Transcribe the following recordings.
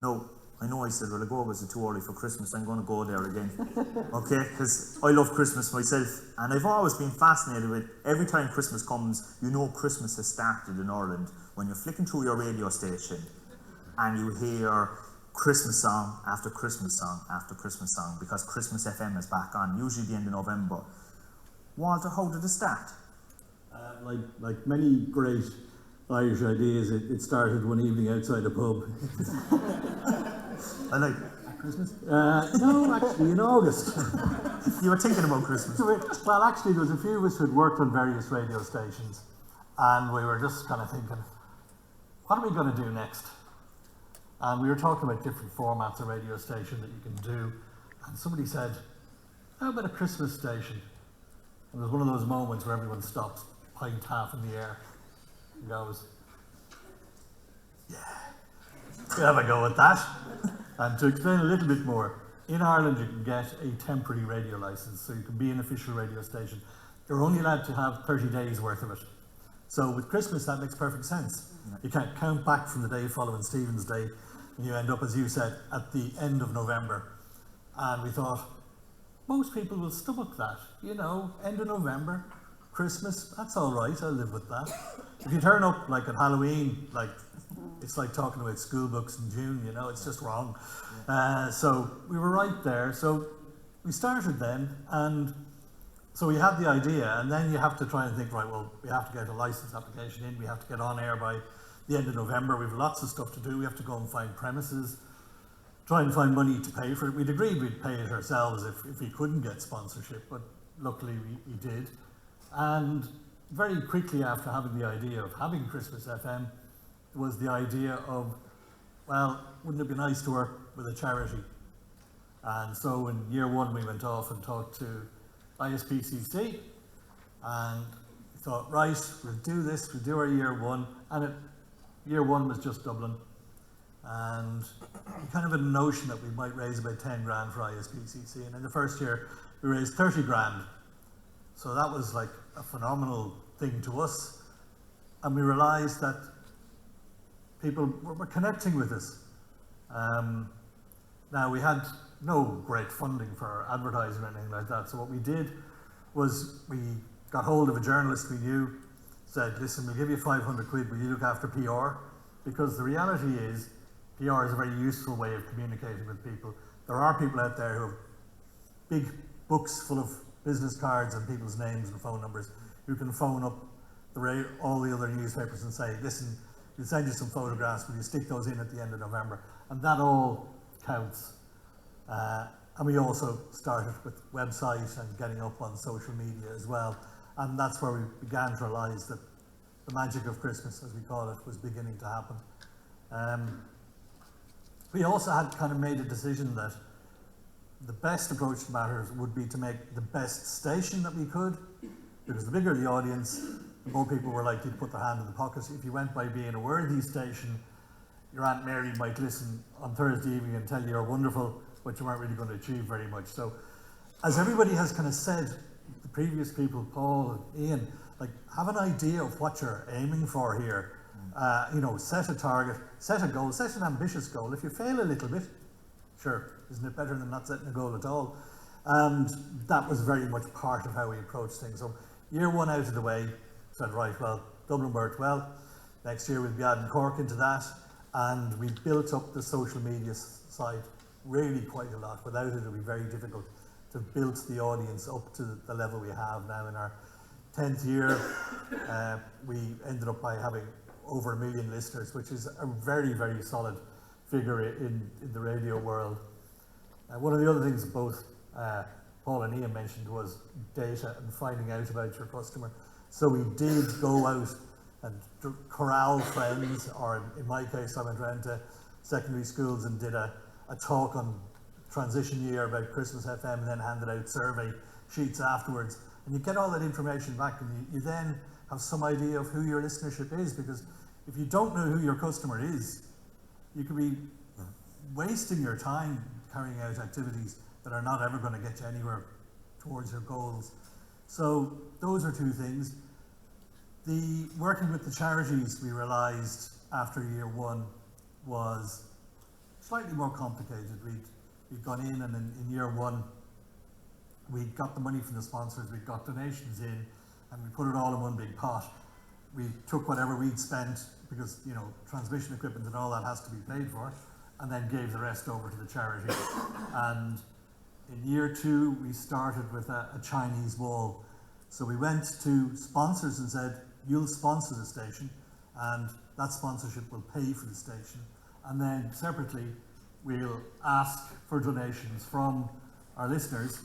No, I know I said, well, I go, was it too early for Christmas? I'm going to go there again. Okay, because I love Christmas myself, and I've always been fascinated with, every time Christmas comes, you know Christmas has started in Ireland when you're flicking through your radio station and you hear Christmas song after Christmas song after Christmas song, because Christmas FM is back on, usually the end of November. Walter, how did it start? Like many great Irish ideas, it started one evening outside a pub. I like At Christmas? No, actually in August. You were thinking about Christmas. Well, actually there was a few of us who'd worked on various radio stations, and we were just kind of thinking, what are we going to do next? And we were talking about different formats of radio station that you can do, and somebody said, how about a Christmas station? And it was one of those moments where everyone stops, pint half in the air, and goes, yeah, we'll have a go at that. And to explain a little bit more, in Ireland you can get a temporary radio licence, so you can be an official radio station. You're only allowed to have 30 days worth of it. So with Christmas that makes perfect sense. You can't count back from the day following Stephen's Day, and you end up, as you said, at the end of November. And we thought, most people will stomach that, you know, end of November, Christmas, that's all right, I'll live with that. If you turn up like at Halloween, like it's like talking about school books in June, you know, it's just wrong. So we were right there. So we started then, and so we had the idea, and then you have to try and think, right, well, we have to get a license application in, we have to get on air by the end of November, we have lots of stuff to do, we have to go and find premises, try and find money to pay for it. We'd agreed we'd pay it ourselves if we couldn't get sponsorship, but luckily we did. And very quickly after having the idea of having Christmas FM was the idea of, well, wouldn't it be nice to work with a charity? And so in year one we went off and talked to ISPCC, and we thought, right, we'll do this, we'll do our year one, and year one was just Dublin. And we kind of had a notion that we might raise about 10 grand for ISPCC, and in the first year we raised 30 grand. So that was like a phenomenal thing to us, and we realized that people were connecting with us. Now we had no great funding for advertising or anything like that, so what we did was we got hold of a journalist we knew, said, listen, we'll give you 500 quid, will you look after PR? Because the reality is, PR is a very useful way of communicating with people. There are people out there who have big books full of business cards and people's names and phone numbers who can phone up all the other newspapers and say, listen, we'll send you some photographs, will you stick those in at the end of November? And that all counts. And we also started with website and getting up on social media as well. And that's where we began to realize that the magic of Christmas, as we call it, was beginning to happen. We also had kind of made a decision that the best approach to matters would be to make the best station that we could, because the bigger the audience, the more people were likely to put their hand in the pocket. If you went by being a worthy station, your Aunt Mary might listen on Thursday evening and tell you you're wonderful, but you weren't really going to achieve very much. So, as everybody has kind of said, the previous people, Paul and Ian, like, have an idea of what you're aiming for here. You know, set a target, set a goal, set an ambitious goal. If you fail a little bit, sure, isn't it better than not setting a goal at all? And that was very much part of how we approached things. So year one out of the way, said, right, well, Dublin worked well. Next year we'll be adding Cork into that. And we built up the social media side really quite a lot. Without it, it would be very difficult to build the audience up to the level we have now. In our 10th year, we ended up by having over 1 million listeners, which is a very, very solid figure in the radio world. One of the other things both Paul and Ian mentioned was data and finding out about your customer. So we did go out and corral friends, or in my case, I went around to secondary schools and did a talk on transition year about Christmas FM, and then handed out survey sheets afterwards. And you get all that information back, and you then have some idea of who your listenership is, because if you don't know who your customer is, you could be wasting your time carrying out activities that are not ever going to get you anywhere towards your goals. So those are two things. The working with the charities, we realized after year one, was slightly more complicated. We'd gone in, and in year one, we got the money from the sponsors, we got donations in, and we put it all in one big pot. We took whatever we'd spent, because transmission equipment and all that has to be paid for, and then gave the rest over to the charity. And in year two, we started with a Chinese wall. So we went to sponsors and said, you'll sponsor the station, and that sponsorship will pay for the station. And then separately, we'll ask for donations from our listeners,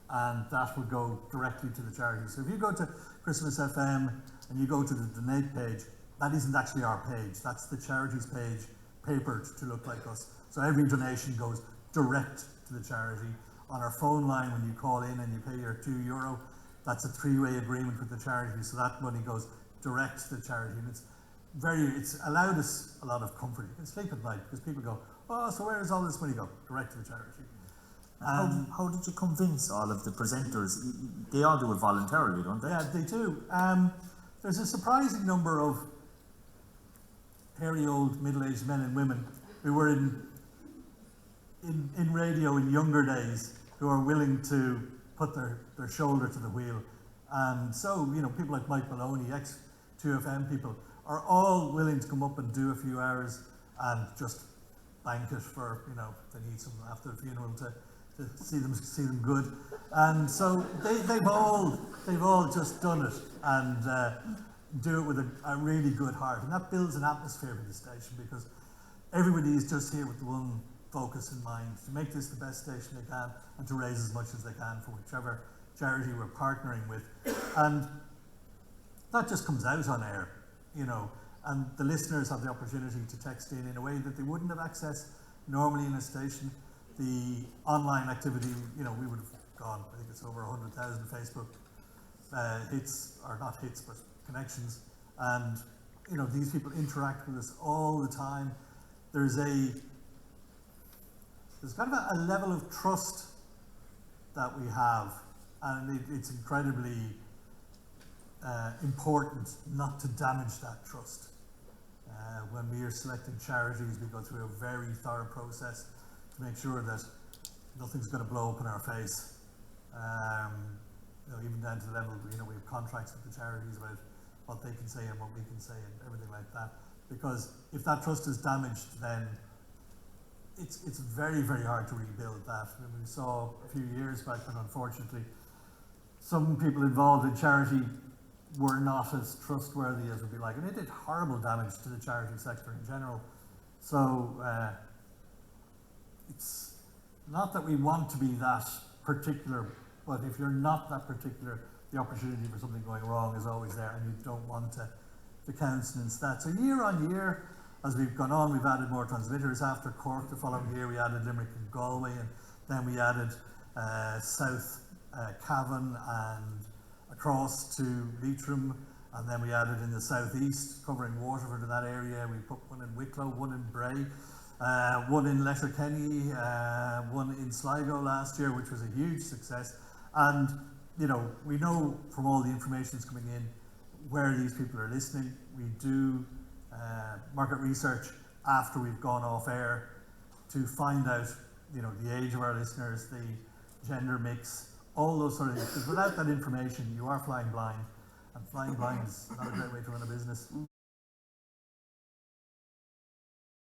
and that would go directly to the charity. So if you go to Christmas FM and you go to the donate page, that isn't actually our page. That's the charities page, papered to look like us. So every donation goes direct to the charity. On our phone line, when you call in and you pay your €2, that's a three-way agreement with the charity. So that money goes direct to the charity. And it's allowed us a lot of comfort. You can sleep at night because people go, oh, so where does all this money go? Direct to the charity. How did you convince all of the presenters? They all do it voluntarily, don't they? Yeah, they do. There's a surprising number of hairy old middle-aged men and women who were in radio in younger days who are willing to put their shoulder to the wheel. And so, people like Mike Maloney, ex-2FM people, are all willing to come up and do a few hours and just bank it for, they need some after the funeral to see them good. And so they've all just done it and do it with a really good heart. And that builds an atmosphere for the station because everybody is just here with the one focus in mind, to make this the best station they can and to raise as much as they can for whichever charity we're partnering with. And that just comes out on air, and the listeners have the opportunity to text in a way that they wouldn't have access normally in a station. The online activity, we would have gone, I think it's over 100,000 Facebook hits, or not hits, but connections. And, these people interact with us all the time. There's kind of a level of trust that we have, and it's incredibly important not to damage that trust. When we are selecting charities, we go through a very thorough process to make sure that nothing's going to blow up in our face. Even down to the level, we have contracts with the charities about what they can say and what we can say and everything like that. Because if that trust is damaged, then it's very, very hard to rebuild that. And we saw a few years back when, unfortunately, some people involved in charity were not as trustworthy as would be like, and it did horrible damage to the charity sector in general. So it's not that we want to be that particular, but if you're not that particular, the opportunity for something going wrong is always there, and you don't want to countenance that. So year on year, as we've gone on, we've added more transmitters. After Cork the following year, we added Limerick and Galway, and then we added South Cavan and across to Leitrim, and then we added in the southeast, covering Waterford in that area. We put one in Wicklow, one in Bray, one in Letterkenny, one in Sligo last year, which was a huge success. And we know from all the information that's coming in where these people are listening. We do market research after we've gone off air to find out, the age of our listeners, the gender mix, all those sort of things. Because without that information, you are flying blind, and flying blind is not a great way to run a business.